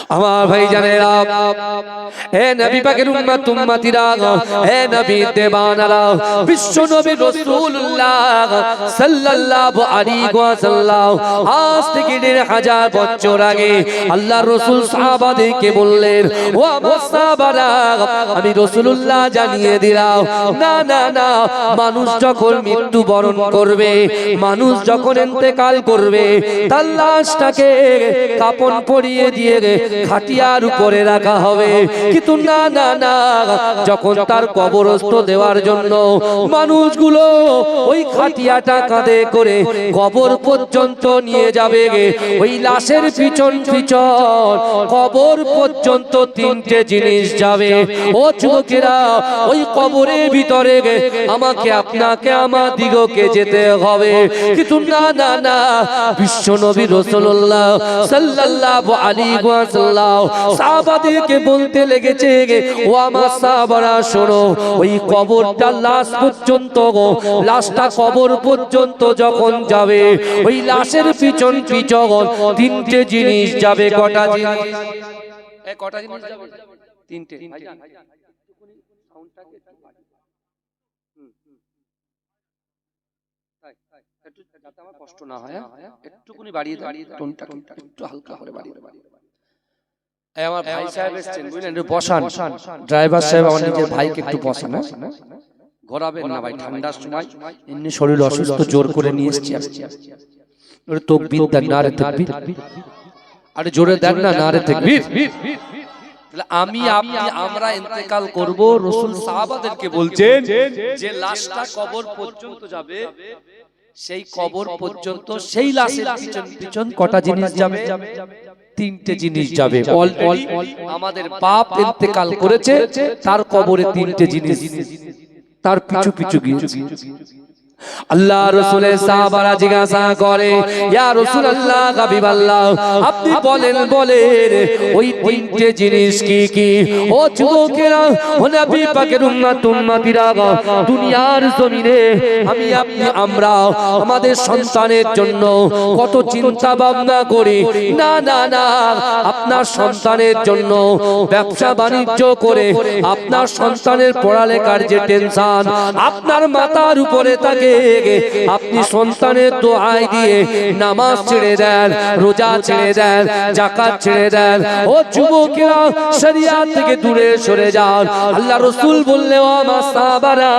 আমার ভাই জানেরা, হে নবী পাকের উম্মত উম্মতিরা, হে নবী দেবানারা, বিশ্ব নবী রাসূলুল্লাহ সাল্লাল্লাহু আলাইহি ওয়াসাল্লাম আজ থেকে ১৫০০ বছর আগে আল্লাহর রাসূল সাহাবাদেরকে বললেন, ও আমার সাহাবারা, আমি রাসূলুল্লাহ জানিয়ে দিলাম, না না না, মানুষ যখন মৃত্যুবরণ করবে, মানুষ যখন ইন্তেকাল করবে, তার লাশটাকে কাফন পরিয়ে দিয়ে খাটিয়ার উপরে রাখা হবে। কিন্তু না না না, যখন তার কবরস্থ দেওয়ার জন্য মানুষগুলো ওই খাটিয়াটা কাঁধে করে কবর পর্যন্ত নিয়ে যাবে, ওই লাশের পিছন পিছন কবর পর্যন্ত ৩টে জিনিস যাবে। ও যুবকেরা, ওই কবরের ভিতরে আমাকে আপনাকে আমার দিগকে যেতে হবে। কিন্তু না না না, বিশ্ব নবী রাসূলুল্লাহ সাল্লাল্লাহু আলাইহি ওয়াসাল্লাম সাহাবাদেরকে বলতে লেগেছে, ও আমার সাহাবারা শোনো, ওই কবরটা লাশ পর্যন্ত, লাশটা কবর পর্যন্ত যখন যাবে, ওই লাশের পিছন পিছন ৩টে জিনিস যাবে। কটা জিনিস? কটা জিনিস যাবে? ৩টে। যাতে আমার কষ্ট না হয়, একটুকুনি বাড়িয়ে দাঁড়িয়ে টোনটা একটু হালকা করে বাড়িয়ে। আমার ভাই সাহেব এসেছেন, বুঝলেন, একটু বসান। ড্রাইভার সাহেব আমার নিজের ভাইকে একটু বসান, ঘোরাবেন না ভাই, ঠান্ডার সময় এমনি শরীর অসুস্থ, জোর করে নিয়ে এসেছি। ওরে তাকবীর দেন, নারে তাকবীর, আরে জোরে দেন না, নারে তাকবীর। আমি আপনি আমরা ইন্তেকাল করব, রাসূল সাহাবাদেরকে বলছেন যে লাশটা কবর পর্যন্ত যাবে, সেই কবর পর্যন্ত সেই লাশের পিছন পিছন কটা জিনিস যাবে? ৩টে জিনিস যাবে। আমাদের বাপ ইন্তেকাল করেছে, তার কবরে 3টে জিনিস, তার পিছু পিছু গিয়েছে। আল্লাহ রাসূলের সাহাবারা জিজ্ঞাসা করে, ইয়া রাসূলুল্লাহ, হাবিবাল্লাহ, আপনি বলেন বলেন ওই 3টে জিনিস কি কি? ও যুবকেরা, ও নবী পাকের উম্মত উম্মতিরা, দুনিয়ার জমিনে আমি আপনি আমরা আমাদের সন্তানের জন্য কত চিন্তা ভাবনা করি। না না না, আপনার সন্তানের জন্য ব্যবসা বাণিজ্য করে আপনার সন্তানের পড়ালেখার যে টেনশন আপনার মাথার উপরে থাকে, আপনি সন্তানের দোয়াই দিয়ে নামাজ ছেড়ে দেন, রোজা ছেড়ে দেন, যাকাত ছেড়ে দেন। ও যুবকেরা, শরিয়াত থেকে দূরে সরে যান। আল্লাহ রাসূল বললেন, ও আমার সাহাবারা,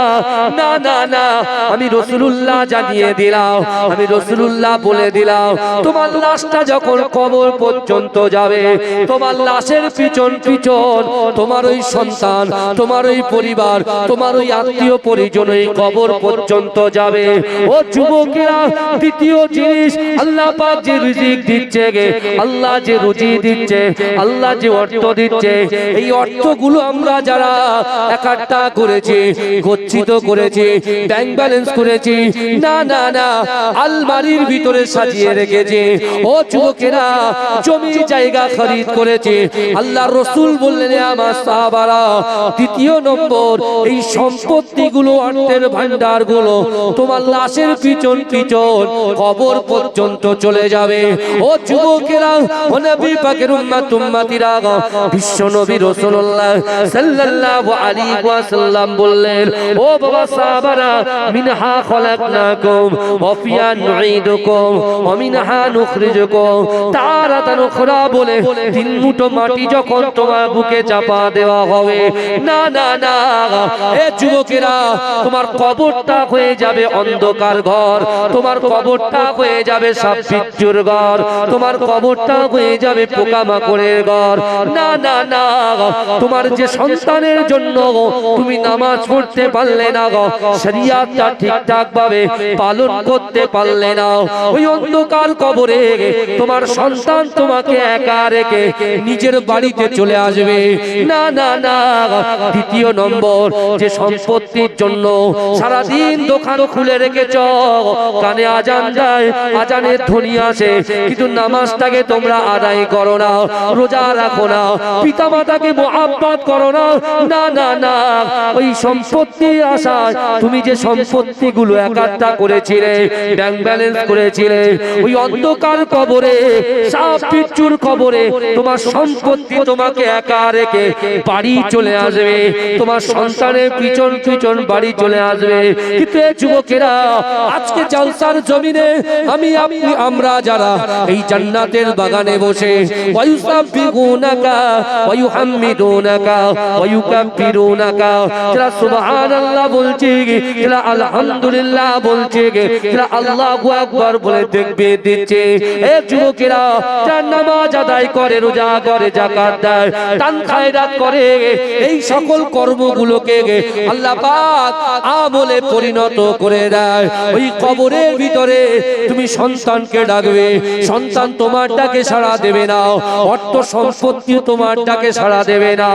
না না না, আমি রাসূলুল্লাহ জানিয়ে দিলাম, আমি রাসূলুল্লাহ বলে দিলাম, তোমার লাশটা যখন কবর পর্যন্ত যাবে, তোমার লাশের পিছন পিছন তোমার ওই সন্তান, তোমার ওই পরিবার, তোমার ওই আত্মীয় পরিজন ওই কবর পর্যন্ত যাবে। ও যুবকেরা, দ্বিতীয় জিনিস, আল্লাহ পাক যে রিজিক দিচ্ছে, আল্লাহ যে রুজি দিচ্ছে, আল্লাহ যে অর্থ দিচ্ছে, এই অর্থগুলো আমরা যারা একাট্টা করেছি, গচ্ছিত করেছি, ব্যাংক ব্যালেন্স করেছি, না না না, আলমারির ভিতরে সাজিয়ে রেখেছি। ও যুবকেরা, জমি জায়গা খরিদ করেছি। আল্লাহর রাসূল বললেন, আমার সাহাবারা, দ্বিতীয় নম্বর, এই সম্পত্তিগুলো, অর্থের ভান্ডারগুলো তোমার লাশের পিছন পিছন কবর পর্যন্ত চলে যাবে। ও যুবকেরা, ও নবী পাকের উম্মত উম্মতিরা, বিশ্ব নবী রাসূলুল্লাহ সাল্লাল্লাহু আলাইহি ওয়াসাল্লাম বললেন, ও বাবা সাহাবারা, মিনহা খলাকনাকুম ওয়া ফিহা নুঈদুকুম ওয়া মিনহা নুখরিজুকুম তারাতান উখরা, বলে 3 মুঠো মাটি যখন তোমার বুকে চাপা দেওয়া হবে, না না না, এ যুবকেরা, তোমার কবরটা হয়ে যাবে অন্ধকার ঘর, তোমার কবরটা হয়ে যাবে সাপ বিচ্ছুর ঘর, তোমার কবরটা হয়ে যাবে পোকামাকড়ের ঘর। না না না, তোমার যে সন্তানের জন্য তুমি নামাজ পড়তে পারলে না, শরিয়াতটা ঠিকঠাক ভাবে পালন করতে পারলে না, ওই অন্ধকার কবরে তোমার সন্তান তোমাকে একা রেখে নিজের বাড়িতে চলে আসবে। না না না, দ্বিতীয় নম্বর, যে সম্পত্তির জন্য সারাদিন দোকান খুলে রেখেছ, কানে আজান যায়, আজানের ধ্বনি আসে, কিন্তু নামাজটাকে তোমরা আদায় করো না, রোজা রাখো না, পিতামাতাকে মুহাব্বত করো না। না না না, ওই সম্পত্তির আশায় তুমি যে সম্পত্তিগুলো একাত্তা করেছিলে, ব্যাংক ব্যালেন্স করেছিলে, ওই অন্ধকার কবরে, সাপ বিচ্ছুর কবরে তোমার সম্পত্তি তোমাকে একা রেখে বাড়ি চলে আসবে, তোমার সন্তানের পিছন পিছন বাড়ি চলে আসবে। কিন্তু এই যুবকেরা, আজকে জলসার জমিনে আমি আপনি আমরা যারা এই জান্নাতের বাগানে বসে ওয়ায়ুসাব্বিহুনাকা ওয়ায়ুহাম্মিদুনাকা ওয়ায়ুকাব্বিরুনাকা, যারা সুবহানাল্লাহ বলছে, যারা আলহামদুলিল্লাহ বলছে, যারা আল্লাহু আকবার বলে তাকবীর দিচ্ছে, এই যুবকেরা যারা নামাজ আদায় করে, রোজা করে, যাকাত দেয়, দান খায়রাত করে, এই সকল কর্মগুলোকে আল্লাহ পাক আমলে পরিণত করে দেয়। ওই কবরের ভিতরে তুমি সন্তানকে ডাকবে, সন্তান তোমার ডাকে সাড়া দেবে না, অর্থ সম্পত্তি তোমার ডাকে সাড়া দেবে না।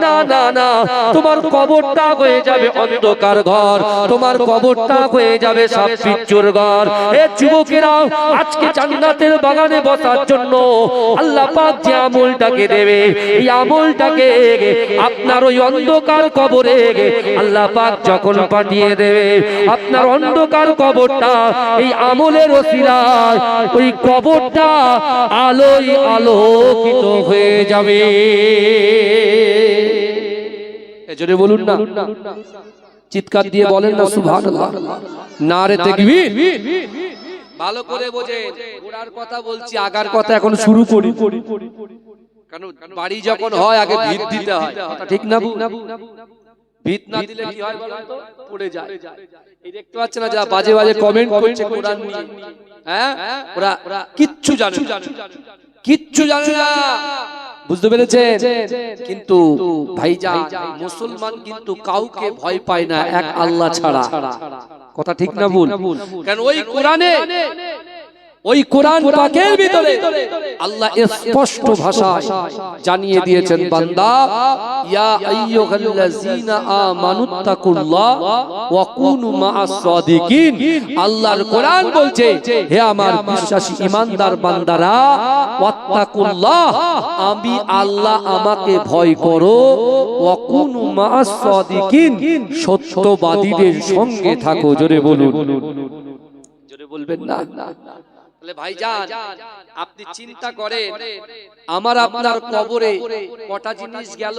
না না না, তোমার কবরটা হয়ে যাবে অন্ধকার ঘর, তোমার কবরটা হয়ে যাবে সাপ বিচ্ছুর ঘর। এ যুবকেরা, আজকে জান্নাতের বাগানে বসার জন্য আল্লাহ পাক যে আমলটাকে দেবে, এই আমলটাকে আপনার ওই অন্ধকার কবরে আল্লাহ পাক যখন পাঠিয়ে দেবে, আপনার অন্ধকার কবরটা এই আমলের ওসিলায় ওই কবরটা আলোয় আলোকিত হয়ে যাবে। এজন্য বলুন না, চিৎকার দিয়ে বলেন না সুবহানাল্লাহ, নারে তাকবীর। ভালো করে বোঝেন, গোড়ার কথা বলছি, আগার কথা এখন শুরু করি। কারণ বাড়ি যখন হয় আগে ভিত দিতে হয়, ঠিক না? ভিত না দিলে কি হয় বলেন তো? পড়ে যায়। এই দেখতে পাচ্ছেন না যা বাজে বাজে কমেন্ট করছে কোরআন নিয়ে, হ্যাঁ, ওরা কিচ্ছু জানে না, কিচ্ছু জানে না, বুঝতে পেরেছেন? কিন্তু ভাইজান, মুসলমান কিন্তু কাউকে ভয় পায় না এক আল্লাহ ছাড়া। কথা ঠিক না ভুল? কারণ ওই কোরআনে, ওই কোরআন পাকের ভিতরে আল্লাহ স্পষ্ট ভাষায় জানিয়ে দিয়েছেন, বান্দা, ইয়া আইয়ুহাল্লাযীনা আমানুত্তাকুল্লাহ ওয়া কুনু মা'আস সাদিকিন। আল্লাহর কোরআন বলছে, হে আমার বিশ্বাসী ঈমানদার বান্দারা, ওয়াত্তাকুল্লাহ, আমি আল্লাহ আমাকে ভয় করো, ওয়া কুনু মা'আস সাদিকিন, সত্যবাদীদের সঙ্গে থাকো। জোরে বলুন, জোরে বলবেন না? তাহলে ভাইজান, আপনি চিন্তা করেন, আমার আপনার কবরে কটা জিনিস গেল?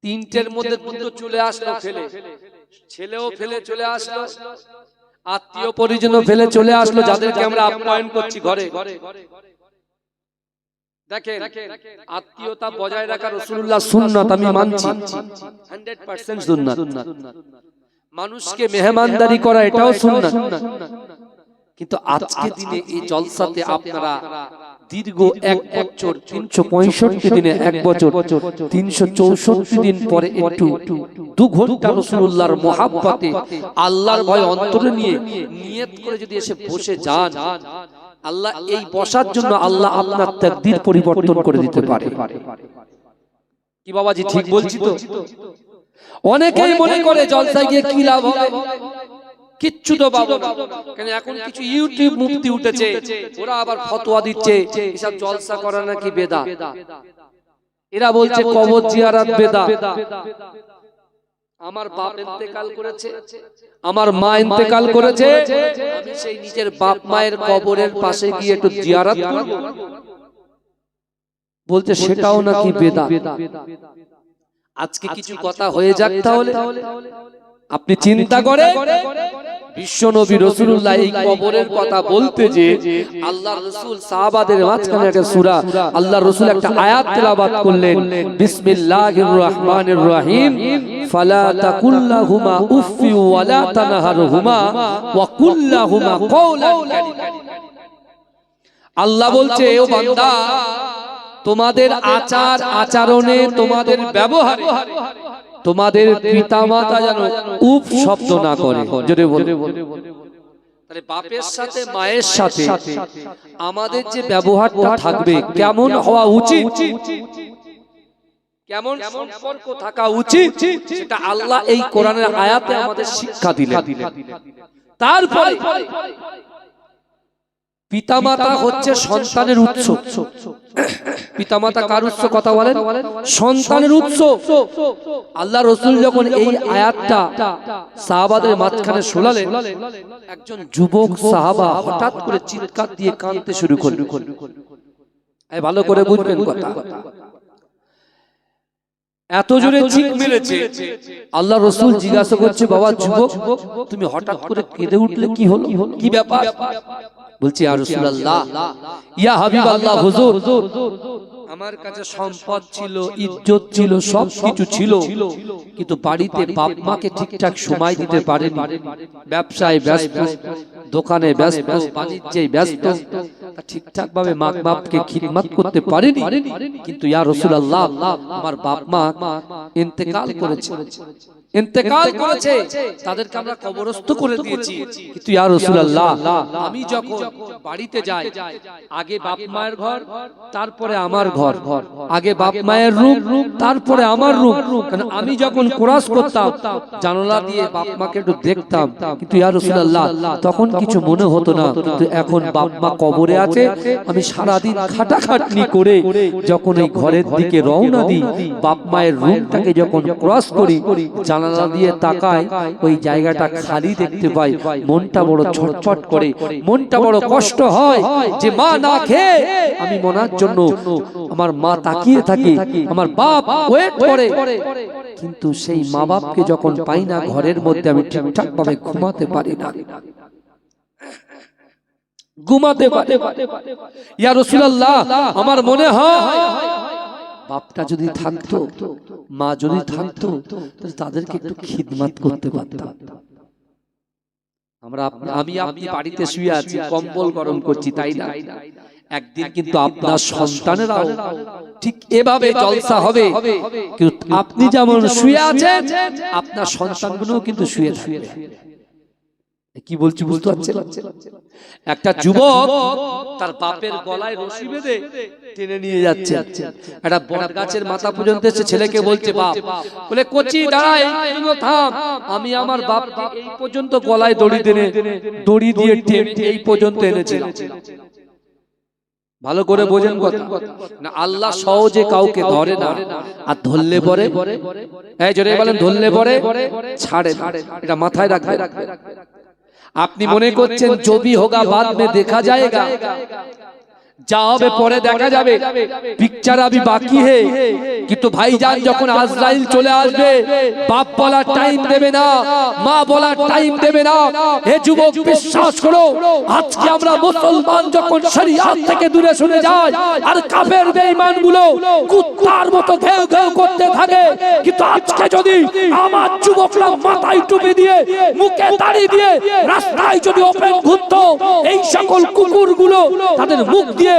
তিনটের মধ্যে দুটো চলে আসলো ফেলে, ছেলেও ফেলে চলে আসলো, আত্মীয় পরিজনও ফেলে চলে আসলো, যাদেরকে আমরা আপ্যায়ন করছি ঘরে। দেখেন, আত্মীয়তা বজায় রাখা রাসূলুল্লাহর সুন্নাত, আমি মানছি 100% সুন্নাত। মানুষকে মেহমানদারি করা এটাও সুন্নাত। কিন্তু আজকে দিনে এই জলসাতে আপনারা দীর্ঘ 1 বছর 365 দিনে 1 বছর 364 দিন পরে একটু 2 ঘন্টা রাসূলুল্লাহর মহব্বতে আল্লাহর ভয় অন্তরে নিয়ে নিয়ত করে যদি এসে বসে যান, আল্লাহ এই বসার জন্য আল্লাহ আপনার তাকদীর পরিবর্তন করে দিতে পারে। কি বাবাজি ঠিক বলছি তো? অনেকেই মনে করে জলসায় গিয়ে কি লাভ হবে, কিচ্ছু তো পাবো না। কারণ এখন কিছু ইউটিউব মুফতি উঠেছে, ওরা আবার ফতোয়া দিচ্ছে এসব জলসা করা নাকি বেদাত। এরা বলছে কবর জিয়ারত বেদাত। আমার বাপ ইন্তেকাল করেছে, আমার মা ইন্তেকাল করেছে, আমি সেই নিজের বাপ মায়ের কবরের পাশে গিয়ে একটু জিয়ারত করব, বলছে সেটাও নাকি বেদাত। আজকে কিছু কথা হয়ে যাক, তাহলে আপনি চিন্তা করে বিশ্ব নবী রাসূলুল্লাহ এই কবরের কথা বলতে যে আল্লাহর রাসূল সাহাবাদের মাঝখানে একটা সূরা, আল্লাহর রাসূল একটা আয়াত তেলাওয়াত করলেন, বিসমিল্লাহির রহমানির রহিম, ফালা তাকুল্লাহুমা উফফি ওয়া লা তানহারহুমা ওয়া কুল্লাহুমা কওলান কারীমা। আল্লাহ বলছে, ও বান্দা, তোমাদের আচার আচরণে, তোমাদের ব্যবহারে তোমাদের পিতামাতা যেন উফ শব্দ না করে। জোরে বলুন। তাহলে বাপের সাথে মায়ের সাথে আমাদের যে ব্যবহারটা থাকবে কেমন হওয়া উচিত? কেমন সম্পর্ক থাকা উচিত সেটা আল্লাহ এই কোরআনের আয়াতে আমাদের শিক্ষা দিলেন। তারপরে পিতামাতা হচ্ছে সন্তানের উৎস। পিতামাতা কার উৎস কথা বলেন? সন্তানের উৎস। আল্লাহ রাসূল যখন এই আয়াতটা সাহাবাদের মাঝখানে শোনালেন, একজন যুবক সাহাবা হঠাৎ করে চিৎকার দিয়ে কাঁদতে শুরু করলেন। ভালো করে বুঝবেন কথা, এত জোরে চিৎ মেরেছে। আল্লাহ রাসূল জিজ্ঞাসা করছে, বাবা যুবক, তুমি হঠাৎ করে কেঁদে উঠলে, কি হলো, কি ব্যাপার? বলছি, ইয়া রাসূলুল্লাহ, ইয়া হাবিবাল্লাহ, হুজুর, আমার কাছে সম্পদ ছিল, ইজ্জত ছিল, সব কিছু ছিল, কিন্তু বাড়িতে বাপ মাকে ঠিকঠাক সময় দিতে পারেনি। ব্যবসায় ব্যস্ত, দোকানে ব্যস্ত, বাণিজ্যে ব্যস্ত, ঠিকঠাক ভাবে মা বাপকে খিদমত করতে পারেনি। কিন্তু ইয়া রাসূলুল্লাহ, আমার বাপ মা ইন্তেকাল করেছে, ইন্তেকাল করেছে, তাদেরকে আমরা কবরস্থ করে দিয়েছি। কিন্তু ইয়া রাসূলুল্লাহ, আমি যখন বাড়িতে যাই, আগে বাপ মায়ের ঘর, তারপরে আমার ঘর, আগে বাপ মায়ের রূম, তারপরে আমার রূম। কারণ আমি যখন ক্রস করতাম, জানালা দিয়ে বাপ মাকে একটু দেখতাম, কিন্তু ইয়া রাসূলুল্লাহ তখন কিছু মনে হতো না। কিন্তু এখন বাপ মা কবরে আছে, আমি সারাদিন খাটাখাটনি করে যখন এই ঘরের দিকে রওনা দিই, বাপ মায়ের রুমটাকে যখন ক্রস করি, জানালা দিয়ে তাকাই, ওই জায়গাটা খালি দেখতে পাই, মনটা বড় ছটফট করে, মনটা বড় কষ্ট হয় যে মা না খেয়ে আমি মনার জন্য আমার মা তাকিয়ে থাকে, আমার বাপ ওয়েট করে, কিন্তু সেই মা বাপকে যখন পাই না ঘরের মধ্যে, আমি ঠিকঠাক ভাবে ঘুমাতে পারি না, ঘুমাতে পারি। ইয়া রাসূলুল্লাহ, আমার মনে হয় বাপটা যদি থাকতো, মা যদি থাকতো, তাদেরকে একটু খিদমত করতে পারতাম। আমি আপনি বাড়িতে শুয়ে আছি, কম্বল গরম করছি, তাই না? একদিন কিন্তু আপনার সন্তানেরাও ঠিক এভাবে জলসা হবে। কিন্তু আপনি যেমন শুয়ে আছেন, আপনার সন্তানগুলোও কিন্তু শুয়ে থাকবে। কি বলছি বুঝতে পারছেন? একটা যুবক তার বাপের গলায় রশি বেঁধে টেনে নিয়ে যাচ্ছে, একটা বট গাছের মাথা পর্যন্ত এসে ছেলেকে বলছে, বাপ, বলে কচি দাঁড়া, থাম, আমি আমার বাপকে এই পর্যন্ত গলায় দড়ি দিয়ে এই পর্যন্ত এনেছিলাম। ভালো করে বোঝেন কথা না, আল্লাহ সহজে কাউকে ধরে না, আর ধরলে পরে, এই জোরে বলেন, ধরলে পরে ছাড়ে না, এটা মাথায় রাখবে। আপনি মনে করছেন জবি হোগা বাদ মে দেখা যায়গা, যা হবে পরে দেখা যাবে, পিকচার আবি বাকি হে। কিন্তু ভাইজান যখন আজরাইল চলে আসবে, বাপ বলার টাইম দেবে না, মা বলার টাইম দেবে না। হে যুবক, বিশ্বাস করো, আজকে আমরা মুসলমান যখন শরিয়ত থেকে দূরে সরে যাই, আর কাফের বেঈমান গুলো কুত্তার মতো ঘেউ ঘেউ করতে থাকে, কিন্তু আজকে যদি আমার যুবকরা মাথায় টুপি দিয়ে, মুখে দাড়ি দিয়ে রাস্তায় যদি ওপেন ঘুরতো, এই সকল কুকুরগুলো তাদের মুখ দিয়ে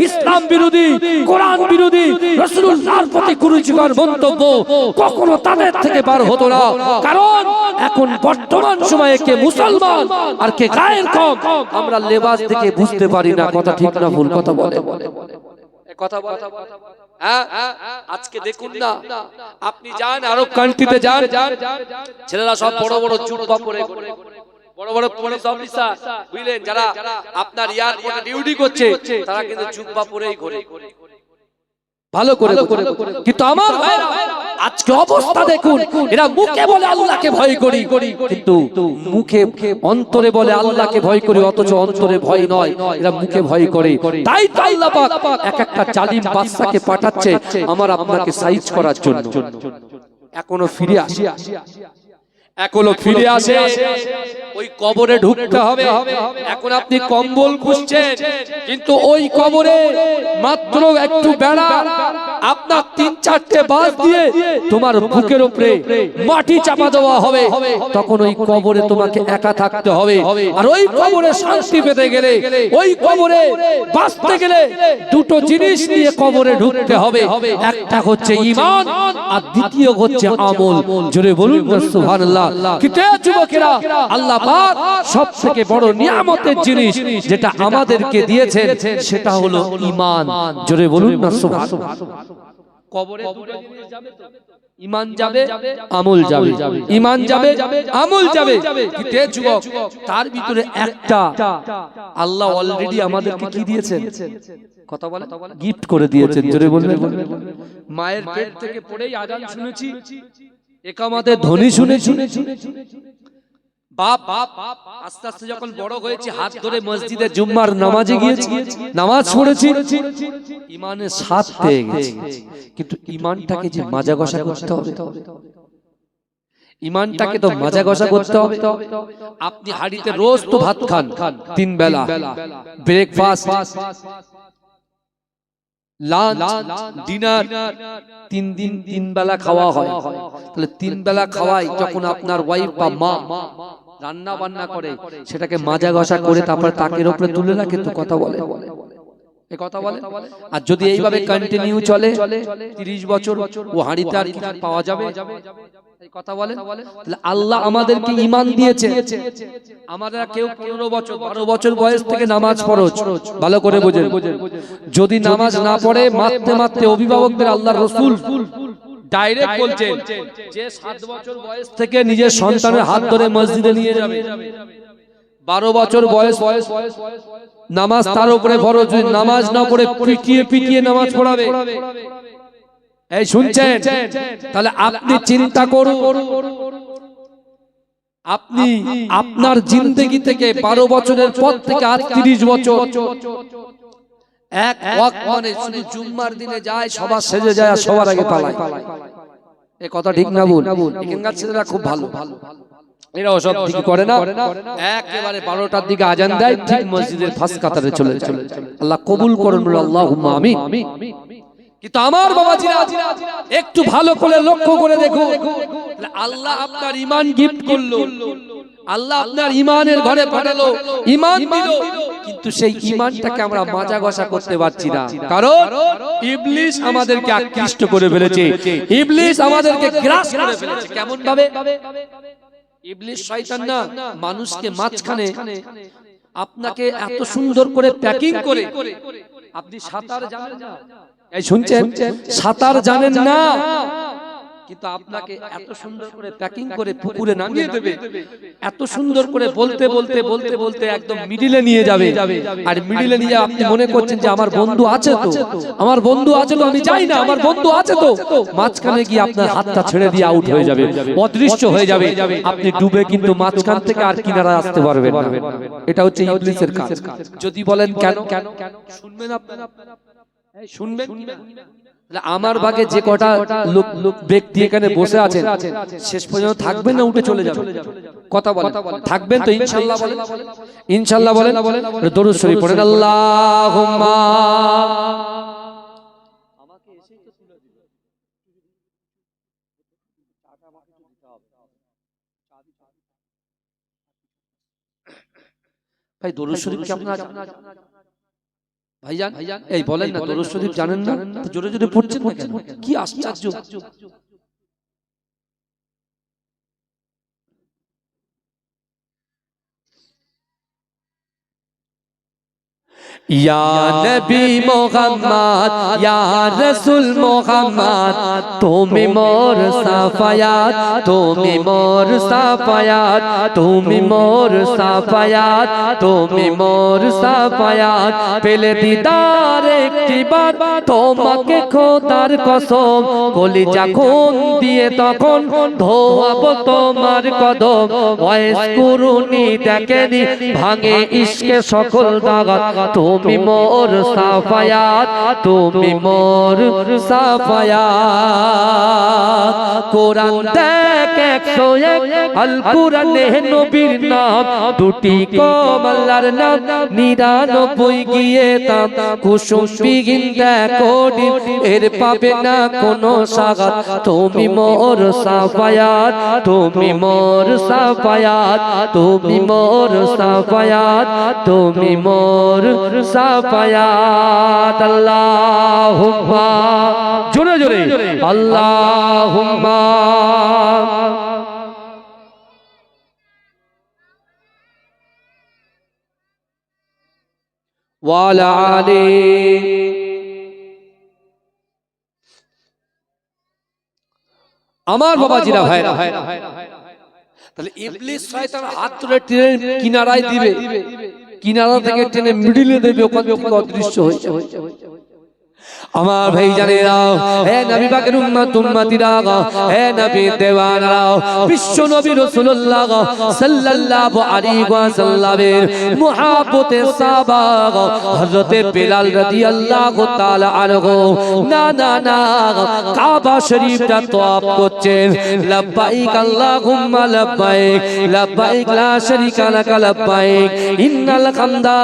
ইসলাম বিরোধী, কোরআন বিরোধী, রাসূলুল্লাহর প্রতি কুরুচিকর মন্তব্য কখনো তাদের থেকে বার হতো না। কারণ এখন বর্তমান সময়ে কে মুসলমান আর কে গায়ের কম, আমরা লেবাস থেকে বুঝতে পারি না। কথা ঠিক না ভুল? কথা বলে কথা বলে। আজকে দেখুন না, আপনি যান আরব কান্ট্রিতে, যান, ছেলেরা সব বড় বড় জুব্বা পরে, বড় বড় পুলিশ অফিসার, বুঝলেন, যারা আপনার এয়ারপোর্টে ডিউটি করছে, তারা কিন্তু জুব্বা পরেই ঘোরে। ভালো করে, কিন্তু আমার আজকে অবস্থা দেখুন, এরা মুখে বলে আল্লাহকে ভয় করি, কিন্তু মুখে অন্তরে বলে আল্লাহকে ভয় করি, অথচ অন্তরে ভয় নয়, এরা মুখে ভয় করে। তাই তো আল্লাহ পাক এক একটা জালিম বাদশাকে পাঠাচ্ছে আমার আপনাকে সাইজ করার জন্য। এখনো ফিরে আসে, এখনো ফিরে আসে, ওই কবরে ঢুকতে হবে। এখন আপনি কম্বল খুঁজছেন, কিন্তু ওই কবরে মাত্র একটু বেড়া, আপনার 3-4টে বাঁশ দিয়ে তোমার বুকের উপরে মাটি চাপা দেওয়া হবে। তখন ওই কবরে তোমাকে একা থাকতে হবে। আর ওই কবরে শান্তি পেতে গেলে, ওই কবরে বাঁচতে গেলে দুটো জিনিস নিয়ে কবরে ঢুকতে হবে। একটা হচ্ছে ঈমান, আর দ্বিতীয় হচ্ছে আমল। জোরে বলুন না সুবহানাল্লাহ। কিন্তু যুবকেরা, আল্লাহ পাক সবথেকে বড় নিয়ামতের জিনিস যেটা আমাদেরকে দিয়েছেন, সেটা হলো ঈমান। জোরে বলুন না সুবহানাল্লাহ। কবরে দুটো জিনিস যাবে তো, ঈমান যাবে, আমল যাবে। ঈমান যাবে, আমল যাবে। কিন্তু এ যুবক, তার ভিতরে একটা আল্লাহ অলরেডি আমাদেরকে কি দিয়েছেন? কথা বলে, গিফট করে দিয়েছেন। জোরে বলবেন। মায়ের পেট থেকে পড়েই আজান শুনেছি, একামতের ধ্বনি শুনেছি। বাপ আস্তে আস্তে যখন বড় হয়েছে, হাত ধরে মসজিদে জুম্মার নামাজে গিয়েছি, নামাজ পড়েছি, ঈমানের স্বাদ পেয়ে গেছি। কিন্তু ঈমানটাকে যে মাজা ঘষা করতে হবে, ঈমানটাকে তো মাজা ঘষা করতে হবে। আপনি হাড়িতে রোজ তো ভাত খান, 3 বেলা, ব্রেকফাস্ট, লাঞ্চ, ডিনার, 3 দিন 3 বেলা খাওয়া হয়। তাহলে 3 বেলা খাওয়াই যখন আপনার ওয়াইফ বা মা রান্না বান্না করে, সেটাকে মাজা ঘষা করে তারপর তাকের উপরে তুলে রাখে তো, কথা বলে, এই কথা বলে। আর যদি এইভাবে কন্টিনিউ চলে 30 বছর, ও হাঁড়িতে আর কিছু পাওয়া যাবে? এই কথা বলে। তাহলে আল্লাহ আমাদেরকে ঈমান দিয়েছে। আমরা কেউ 15 বছর 12 বছর বয়স থেকে নামাজ ফরজ, ভালো করে বোঝেন। যদি নামাজ না পড়ে, মারতে মারতে অভিভাবকদের আল্লাহর রাসূল ডাইরেক্ট বলছেন যে 7 বছর বয়স থেকে নিজের সন্তানের হাত ধরে মসজিদে নিয়ে যাবে, 12 বছর বয়স নামাজ তার উপরে ফরজ, নামাজ না পড়ে পিটিয়ে পিটিয়ে নামাজ পড়াবে। এই শুনছেন? তাহলে আপনি চিন্তা করুন, আপনি আপনার জিন্দেগি থেকে 12 বছরের পর থেকে আজ 30 বছর এক ওয়াক্ত মানে শুধু জুম্মার দিনে যায়, সবার সেজে যায় আর সবার আগে পালায়। এই কথা ঠিক না ভুল? এখানকার ছেলেরা খুব ভালো, এরা ওসব দিকে করে না। একেবারে 12টার দিকে আজান দেয়, ঠিক মসজিদের ফার্স্ট কাতারে চলে যায়। আল্লাহ কবুল করুন, আল্লাহুম্মা আমিন। কিন্তু আমার বাবাজিরা একটু ভালো করে লক্ষ্য করে দেখুন, আল্লাহ আপনার ঈমান গিফট করলো, আল্লাহ আপনার ঈমানের ঘরে পাঠালো, ঈমান দিল, কিন্তু সেই ঈমানটাকে আমরা মাজা ঘষা করতে পারছি না। কারণ ইবলিস আমাদেরকে আকৃষ্ট করে ফেলেছে, ইবলিস আমাদেরকে গ্রাস করে ফেলেছে। কেমন ভাবে? ইবলিস শয়তান না, মানুষকে মাঝখানে আপনাকে এত সুন্দর করে প্যাকিং করে, আপনি সাঁতার জানেন না, এই শুনছেন, সাঁতার জানেন না, কিন্তু আপনাকে এত সুন্দর করে প্যাকিং করে পুকুরে নামিয়ে দেবে, এত সুন্দর করে বলতে বলতে বলতে বলতে একদম মিডিলে নিয়ে যাবে। আর মিডিলে নিয়ে আপনি মনে করছেন যে আমার বন্ধু আছে তো, আমার বন্ধু আছে তো, আমি যাই না, আমার বন্ধু আছে তো, মাঝখানে গিয়ে আপনার হাতটা ছেড়ে দিয়ে আউট হয়ে যাবে, অদৃশ্য হয়ে যাবে, আপনি ডুবে কিন্তু মাঝখান থেকে আর কিনারায় আসতে পারবেন না। এটা হচ্ছে ইবলিসের কাজ। যদি বলেন কেন, শুনবেন আপনারা, শুনবেন। আমার ভাগে যে কটা ব্যক্তি এখানে বসে আছেন, শেষ পর্যন্ত থাকবেন না উঠে চলে যাবেন? কথা বলেন, থাকবেন তো ইনশাআল্লাহ? বলেন ইনশাআল্লাহ, বলেন। দরুদ শরীফ পড়েন, আল্লাহুম্মা। আমাকে এসেই তো তুলে দিল, ভাই দরুদ শরীফ কি আপনারা ভাইজান এই বলেন না, দরুদ শরীফ জানেন না? জোরে জোরে পড়ছেন না কেন? কি আশ্চর্য! ইয়া নবী মুহাম্মদ, ইয়া রাসূল মুহাম্মদ, তুমি মোর সাফায়াত, তুমি মোর সাফায়াত, তুমি মোর সাফায়াত, তুমি মোর সাফায়াত। পেলে দিদার একটিবার তোমাকে খোদার কসম, কলিজা খুন দিয়ে তখন ধোয়াব তোমার কদম। ওয়াইস কুরুনি দেখেনি ভাঙে ইশকে সকল দাগাত, তুমি মোর সাফায়াত, তুমি মোর সাফায়াত। কোরআন দেখ 101, আল কোরআনে নবীর নাম, দুটি কম আল্লাহর নাম, 99 গিয়ে তাম। কুসুম বিগিন দেখো ডিম, এর পাবে না কোনো সাগাত। তুমি মোর সাফায়াত, তুমি মোর সাফায়াত, তুমি মোর সাফায়াত, তুমি মোর সাফায়াত। আল্লাহুম্মা, জোরে জোরে আল্লাহুম্মা। ওয়া আলা আলি। আমার বাবাজিরা ভাইরা, তাহলে ইবলিস শয়তান হাত তুলে টেনে কিনারায় দিবে, কিনারা থেকে টেনে মিডিলে দেবে, ওখান থেকে অদৃশ্য হয়ে যাবে। আমার ভাই জানেরা, হে নবী পাকের উম্মত উম্মতিরা, হে নবী দেওয়ানরা, বিশ্ব নবী রাসূলুল্লাহ সাল্লাল্লাহু আলাইহি ওয়াসাল্লামের মুহাব্বতে সাহাবা হযরতে বিলাল রাদিয়াল্লাহু তাআলা আনহু না না না কাবা শরীফটা তওয়াফ করছেন। লাব্বাইক আল্লাহুম্মা লাব্বাইক, লাব্বাইক লা শারীকা লাক লাব্বাইক, ইন্নাল হামদা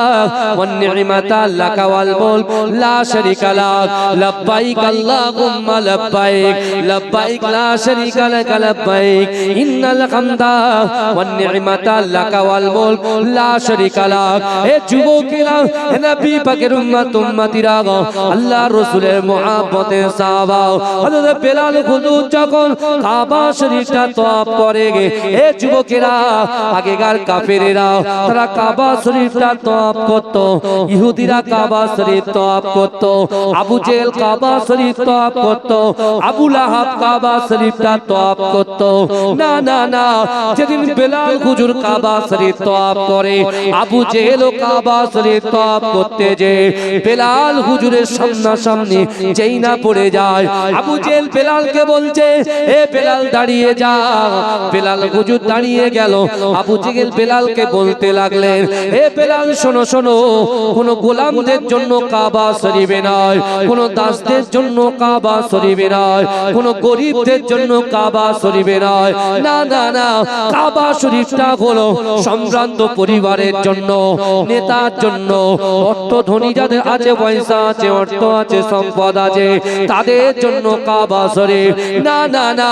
ওয়ান নি'মাতা লাকা ওয়াল মুলক লা শারীকা লাক, লব্বাইক আল্লাহুম্মা লব্বাইক, লব্বাইক লা শারীকা লাক লব্বাইক, ইন্নাল হামদা ওয়ান নি'মাতা লাকা ওয়াল মুলক লা শারীকা লাক। হে যুবকেরা, হে নবী পাকের উম্মত উম্মতিরা, আল্লাহর রাসূলের মুহাব্বতে সাহাবা হযরত বিলাল হুজুর যখন কাবা শরীফটা তওয়াফ করে, হে যুবকেরা, আগেকার কাফেরেরা তারা কাবা শরীফটা তওয়াফ করত, ইহুদিরা কাবা শরীফ তওয়াফ করত, আবু জেহেল কাবা শরীফ তওয়াফ করত, আবু লাহাব কাবা শরীফটা তওয়াফ করত। না না না, যেদিন বিলাল হুজুর কাবা শরীফ তওয়াফ করে, আবু জেহেলও কাবা শরীফ তওয়াফ করতে যে বিলাল হুজুরের সামনাসামনি যেই না পড়ে যায়, আবু জেহেল বিলালকে বলছে, এ বিলাল দাঁড়িয়ে যা। বিলাল হুজুর দাঁড়িয়ে গেল, আবু জেহেল বিলালকে বলতে লাগলেন, এ বিলাল শোনো শোনো, কোন গোলামদের জন্য কাবা শরীফে নয়, কোন দাসদের জন্য কাবা শরীফে নয়, কোন গরিবদের জন্য কাবা শরীফে নয়, না না না, কাবা শরীফটা হলো সম্ভ্রান্ত পরিবারের জন্য, নেতার জন্য, অর্থ ধনী যাদের আছে, পয়সা আছে, অর্থ আছে, সম্পদ আছে, তাদের জন্য কাবা শরীফ। না না না,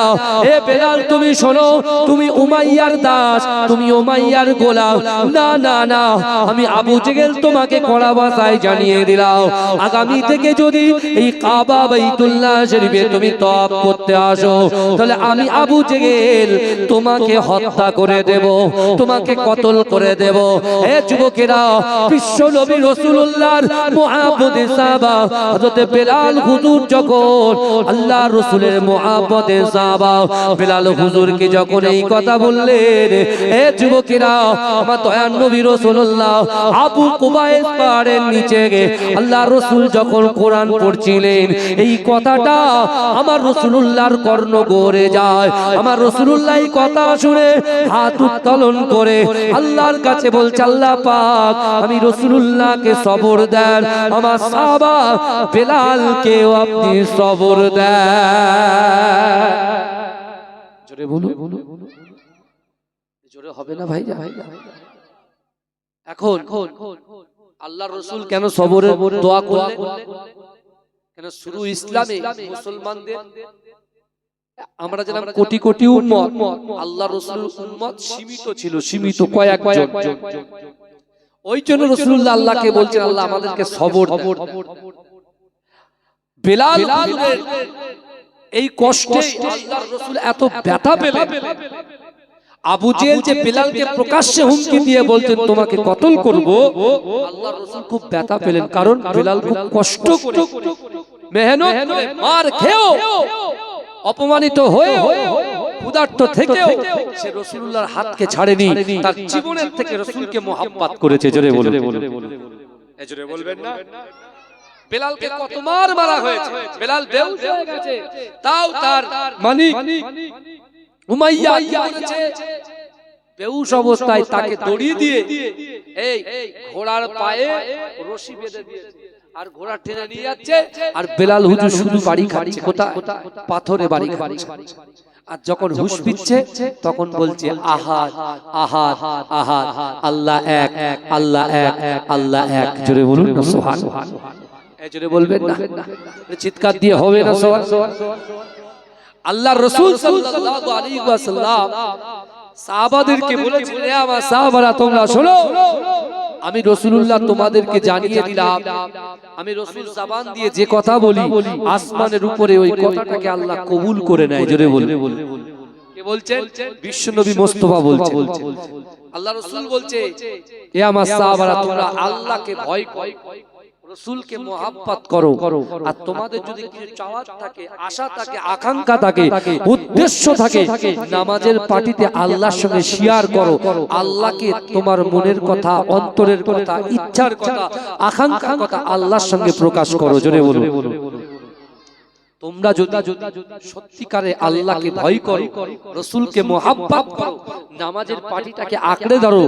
এ বিলাল তুমি শোনো, তুমি উমাইয়ার দাস, তুমি উমাইয়ার গোলাম। না না না, আমি আবু জেহেল তোমাকে কড়া ভাষায় জানিয়ে দিলাম, আগামী থেকে যদি এই কাবা বাইতুল্লাহ শরীফে তুমি তওয়াফ করতে আসো, তাহলে আমি আবু জেহেল তোমাকে হত্যা করে দেব, তোমাকে কতল করে দেব। হে যুবকেরা, বিশ্ব নবী রাসূলুল্লাহর মুহাব্বতে সাহাবা হযরত বিলাল হুজুর যখন আল্লাহর রাসূলের মুহাব্বতে সাহাবা বিলাল হুজুরকে যখন এই কথা বললেন, হে যুবকেরা, আমার দয়ার নবী রাসূলুল্লাহ আবু কুবাইস পাহাড়ের নিচে আল্লাহর রাসূল যখন কোরআন পড়ছিলেন, এই কথাটা আমার রাসূলুল্লাহর কর্ণ গড়ে যায়। আমার রাসূলুল্লাহ এই কথা শুনে হাত উত্তোলন করে আল্লাহর কাছে বলছে, আল্লাহ পাক আমি রাসূলুল্লাহকে সবর দেন, আমার সাহাবা বিলালকেও আপনি সবর দেন। জোরে বলুন, জোরে হবে না ভাই? এখন আল্লাহর রাসূল কেন সবরের দোয়া করলেন? কেন শুরু ইসলামে মুসলমানদের, আমরা জানলাম কোটি কোটি উম্মত, আল্লাহর রাসূলের উম্মত সীমিত ছিল, সীমিত কয়েকজন। ওই জন্য রাসূলুল্লাহ আল্লাহকে বলছেন, আল্লাহ আমাদেরকে সবর দেন। বিলাল হুজুরের এই কষ্টে আল্লাহর রাসূল এত ব্যথা পেলেন। আবু জেহেল যে বিলালকে প্রকাশ্যে হুমকি দিয়ে বলতেন তোমাকে কতল করব, আল্লাহর রাসূল খুব ব্যথা পেলেন, কারণ বিলাল খুব কষ্ট করে, মেহনত করে, মার খেয়েও, অপমানিত হয়ে, ক্ষুধার্ত থেকেও সে রাসূলুল্লাহর হাতকে ছাড়েনি, তার জীবনের থেকে রাসূলকে মোহাব্বত করেছে। জোরে বলুন, জোরে বলবেন না? বিলালকে কত মার মারা হয়েছে, বিলাল বেহুশ হয়ে গেছে, তাও তার মালিক উমাইয়া কি করেছে, বেহুশ অবস্থায় তাকে দড়ি দিয়ে এই ঘোড়ার পায়ে রশি বেঁধে দিয়েছে, আর ঘোড়া টেনে নিয়ে যাচ্ছে, আর বিলাল হুজুর শুধু বাড়ি খাচ্ছে, কোথায়? পাথরে বাড়ি খাচ্ছে। আর যখন হুঁশ ফিরছে তখন বলছে আহাদ আহাদ আহাদ, আল্লাহ এক, আল্লাহ এক, আল্লাহ এক। জোরে বলুন না সুবহানাল্লাহ, জোরে বলবেন না, চিৎকার দিয়ে হবে না সুবহানাল্লাহ। আল্লাহর রাসূল সাল্লাল্লাহু আলাইহি ওয়াসাল্লাম সাহাবাদেরকে বলেছেন, হে আমার সাহাবারা তোমরা শোনো, আমি রাসূলুল্লাহ তোমাদেরকে জানিয়ে দিলাম, আমি রাসূল জবান দিয়ে যে কথা বলি আসমানের উপরে ওই কথাটাকে আল্লাহ কবুল করে নেয়। জোরে বলুন। কে বলছেন? বিশ্বনবী মুস্তাফা বলছেন। আল্লাহ রাসূল বলছে, হে আমার সাহাবারা তোমরা আল্লাহকে ভয় করো। রসুলকে মোহাব্বত করো। আর তোমাদের যদি কিছু চাওয়ার থাকে, আশা থাকে, আকাঙ্ক্ষা থাকে, উদ্দেশ্য থাকে, নামাজের পার্টিতে আল্লাহর সঙ্গে শেয়ার করো। আল্লাহকে তোমার মনের কথা, অন্তরের কথা, ইচ্ছার কথা, আকাঙ্ক্ষার কথা আল্লাহর সঙ্গে প্রকাশ করো। জোরে বলো। তোমরা যদি সত্যিকারে আল্লাহকে ভয় করো, রসুলকে মোহাব্বত করো, নামাজের পাটিটাকে আঁকড়ে ধরো,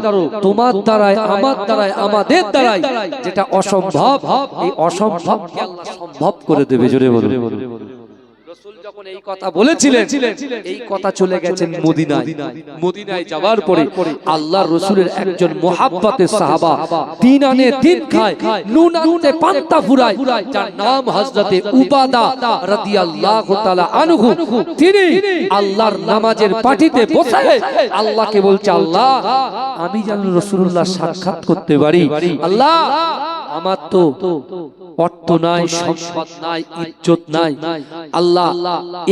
তোমার দ্বারায়, আমার দ্বারায়, আমাদের দ্বারায় যেটা অসম্ভব, এই অসম্ভবকে আল্লাহ সম্ভব করে দেবে। জোরে বলো। রসুল যখন এই কথা বলেছিলেন, এই কথা চলে গেছেন মদিনায়। মদিনায় যাওয়ার পরে আল্লাহর রসুলের একজন মোহাব্বতের সাহাবা, দিন আনে দিন খায়, নুন আনতে পান্তা ফুরায়, যার নাম হযরতে উবাদা রাদিয়াল্লাহু তাআলা আনহু, তিনি আল্লাহর নামাজের পাটিতে বসে আল্লাহকে বলছে, আল্লাহ আমি যেন রাসূলুল্লাহ সাক্ষাৎ করতে পারি। আল্লাহ আমার তো অর্থ নাই, সম্পদ নাই, ইজ্জত নাই। আল্লাহ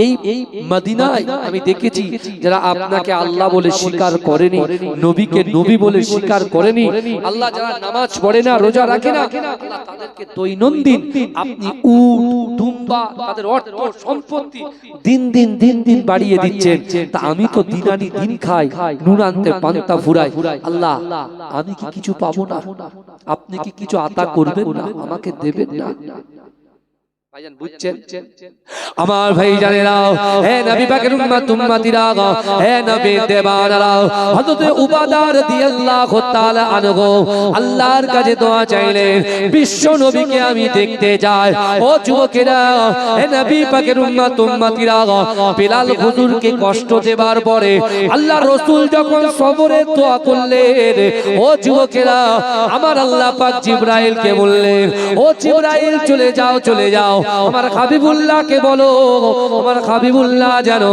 এই মদিনায় আমি দেখেছি যারা আপনাকে আল্লাহ বলে স্বীকার করেনি, নবীকে নবী বলে স্বীকার করেনি, আল্লাহ যারা নামাজ পড়ে না, রোজা রাখে না, আল্লাহ তাদেরকে দৈনন্দিন আপনি উট, দুম্বা, তাদের অর্থ সম্পত্তি দিন দিন বাড়িয়ে দিচ্ছেন। তা আমি তো দিন আনি দিন খাই, নুন আনতে পান্তা ফুরাই। আল্লাহ আমি কি কিছু পাবো না? আপনি কি কিছু আতা করবেন না? আমাকে দেবেন না? ভাইজান বুঝছেন? আমার ভাই জানেরা, হে নবী পাকের উম্মত উম্মতিরা, হে নবী দেবানারা, হযরত উবাদা রাদিয়াল্লাহু তাআলা আনহু আল্লাহর কাছে দোয়া চাইলেন, বিশ্ব নবীকে আমি দেখতে যাই। ও যুবকেরা, হে নবী পাকের উম্মত উম্মতিরা, বিলাল হুজুরকে কষ্ট দেবার পরে আল্লাহর রাসূল যখন সবরে দোয়া করলেন, ও যুবকেরা, আমার আল্লাহ পাক জিবরাইলকে বললেন, ও জিবরাইল চলে যাও, চলে যাও, আমার হাবিবুল্লাহকে বলো, আমার হাবিবুল্লাহ যেন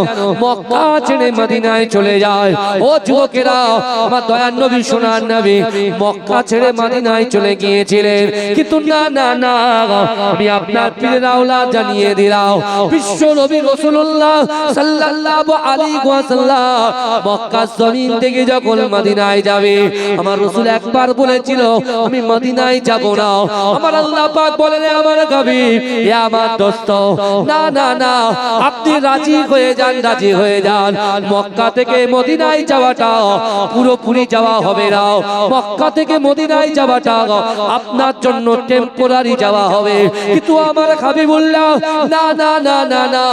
মক্কা ছেড়ে মদিনায় চলে যায়। ও যুবকেরা, আমার দয়ার নবী, সোনার নবী মক্কা ছেড়ে মদিনায় চলে গিয়েছিলেন, কিন্তু না না না, আমি আপনার পীরের আওলাদ জানিয়ে দিলাম, বিশ্ব নবী রাসূলুল্লাহ সাল্লাল্লাহু আলাইহি ওয়াসাল্লাম মক্কা জমিন থেকে যখন মদিনায় যাবে, আমার রাসূল একবার বলেছিল আমি মদিনায় যাব না। আমার আল্লাহ পাক বলেন, আমার হাবিব, আমার দোস্ত, না না না, আপনি রাজি হয়ে যান, রাজি হয়ে যান। মক্কা থেকে মদিনায় যাওয়াটা পুরোপুরি যাওয়া হবে না, মক্কা থেকে মদিনায় যাওয়াটা আপনার জন্য টেম্পোরারি যাওয়া হবে। কিন্তু আমার হাবিবুল্লাহ, না না না না না,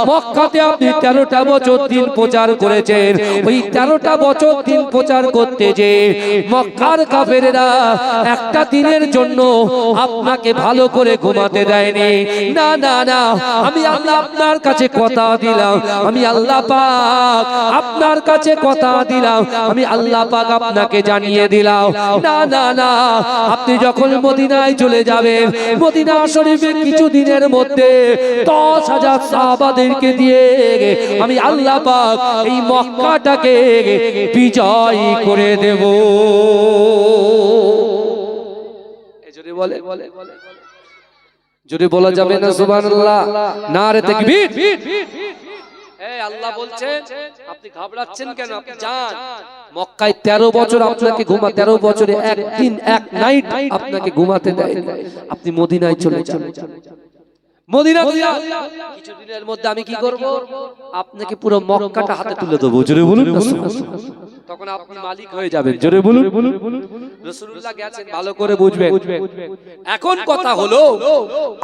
মক্কাতে আপনি 13টা বছর দিন প্রচার করেছেন, ওই 13টা বছর দিন প্রচার করতে যে মক্কার কাফেরেরা একটা দিনের জন্য আপনাকে ভালো করে ঘুমাতে দেয়নি। না না না, আমি আল্লাহ আপনার কাছে কথা দিলাম, আমি আল্লাহ পাক আপনার কাছে কথা দিলাম, আমি আল্লাহ পাক আপনাকে জানিয়ে দিলাম, না না না, আপনি যখন মদিনায় চলে যাবেন, মদিনা শরীফে কিছু দিনের মধ্যে 10,000 সাহাবাদেরকে দিয়ে আমি আল্লাহ পাক এই মক্কাটাকে বিজয় করে দেব। জোরে বলে, জোরে বলা যাবে না সুবহানাল্লাহ? নারে তাকবীর। এই আল্লাহ বলছেন, আপনি ঘাবড়াচ্ছেন কেন? আপনি যান মক্কায়। 13 বছর আপনাকে 13 বছরে একদিন এক নাইট আপনাকে ঘুমাতে দেয়, আপনি মদিনায় চলে যান। মদিনা কিছুদিনের মধ্যে আমি কি করব? আপনাকে পুরো মক্কাটা হাতে তুলে দেবো। জোরে বলুন না, তখন আপনি মালিক হয়ে যাবেন। জোরে বলুন। রাসূলুল্লাহ গেছেন, ভালো করে বুঝবেন। এখন কথা হলো,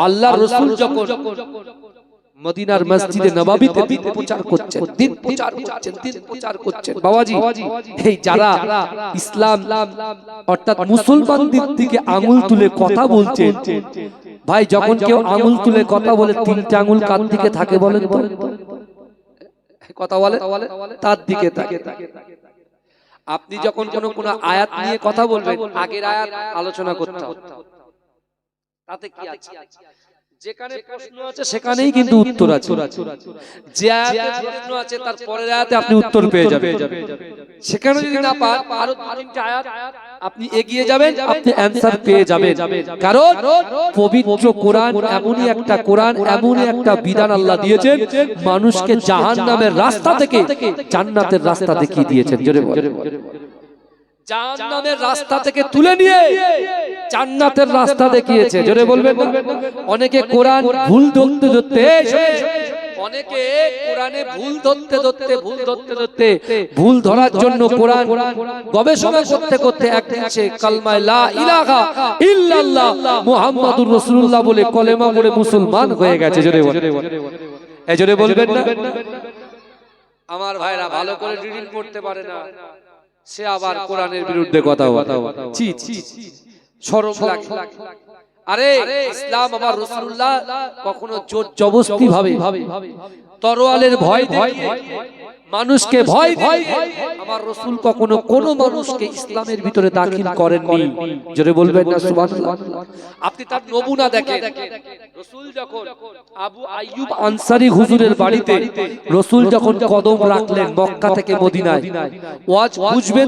আল্লাহর রাসূল যখন মদিনার মসজিদে নববীতে দিন প্রচার করছেন, দিন প্রচার করছেন, দিন প্রচার করছেন, বাবাজি এই যারা ইসলাম অর্থাৎ মুসলমানদের দিকে আঙ্গুল তুলে কথা বলছেন, ভাই যখন কেউ আঙ্গুল তুলে কথা বলে 3টা আঙ্গুল কার দিকে থাকে বলেন তো? কথা বলে তার দিকে থাকে। আপনি যখন কোন আয়াত নিয়ে কথা বলবেন, আগের আয়াত আলোচনা করতে হবে, তাতে কি আছে? যেখানে প্রশ্ন আছে সেখানেই কিন্তু উত্তর আছে, যে আয়াতে প্রশ্ন আছে তার পরের আয়াতে আপনি উত্তর পেয়ে যাবেন। সেখানে যদি না পান, আরো 2-3টা আয়াত আপনি এগিয়ে যাবেন, আপনি অ্যানসার পেয়ে যাবেন। কারণ পবিত্র কোরআন এমনই একটা কোরআন, এমনই একটা বিধান আল্লাহ দিয়েছেন, মানুষকে জাহান্নামের রাস্তা থেকে জান্নাতের রাস্তা দেখিয়ে দিয়েছেন। জোরে বলেন। জাহান্নামের রাস্তা থেকে তুলে নিয়ে জান্নাতের রাস্তা দেখিয়েছে। জোরে বলবেন না? অনেকে কোরআন ভুল ধরতে ধরতে অনেকে কোরআনে ভুল ধরতে ভুল ধরার জন্য কোরআন গবেষণা করতে করতে একদিন সে কালমায়ে লা ইলাহা ইল্লাল্লাহ মুহাম্মাদুর রাসূলুল্লাহ বলে কলেমা পড়ে মুসলমান হয়ে গেছে। জোরে বলবেন, এই জোরে বলবেন না? আমার ভাইরা ভালো করে রিডিং করতে পারে না, সে আবার কোরআনের বিরুদ্ধে কথা বলে। ছি ছি, শরম লাগে। আরে ইসলাম আমার রাসূলুল্লাহ কখনো জোর জবরদস্তি ভাবে তরোয়ালের ভয় দেখিয়ে মানুষকে ভয় দিয়ে আমার রাসূল কখনো কোনো মানুষকে ইসলামের ভিতরে দাখিল করেননি। জোরে বলবেন না সুবহানাল্লাহ? আপনি তার নমুনা দেখেন। রাসূল যখন আবু আইয়ুব আনসারী হুজুরের বাড়িতে রাসূল যখন কদম রাখলেন মক্কা থেকে মদিনায়, ওয়াজ বুঝবেন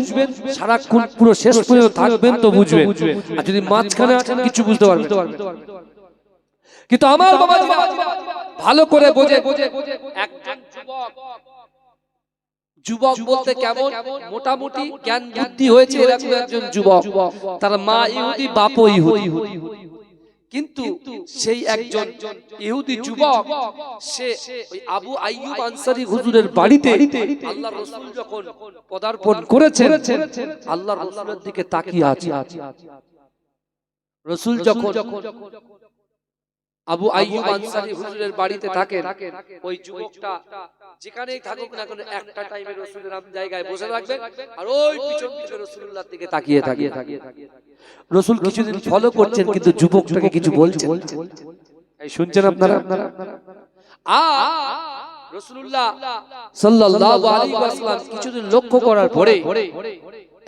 সারাক্ষণ পুরো শেষ পর্যন্ত থাকবেন তো বুঝবেন, আর যদি মাঝখানে আছেন কিছু বুঝতে পারবেন। কিন্তু আমার বাবাজি ভালো করে বোঝে একজন যুবক বলতে কেমন মোটামুটি জ্ঞান বুদ্ধি হয়েছে এরকম একজন যুবক, তার মা ইহুদি বাপও ইহুদি, কিন্তু সেই একজন ইহুদি যুবক সে ওই আবু আইয়ুব আনসারী হুজুরের বাড়িতে আল্লাহর রাসূল যখন পদার্পণ করেছেন আল্লাহর রাসূলের দিকে তাকিয়ে আছে। রাসূল যখন আবু আইয়ুব আনসারী হুজুরের বাড়িতে থাকেন, ওই যুবকটা যেখানেই থাকুক না কেন একটা টাইমে রাসূলের জায়গায় বসে থাকবেন আর ওই পিছন থেকে রাসূলুল্লাহর দিকে তাকিয়ে থাকে। রাসূল কিছুদিন ফলো করছেন কিন্তু যুবকটাকে কিছু বলছেন। এই শুনছেন আপনারা? রাসূলুল্লাহ সাল্লাল্লাহু আলাইহি ওয়াসাল্লাম কিছুদিন লক্ষ্য করার পরে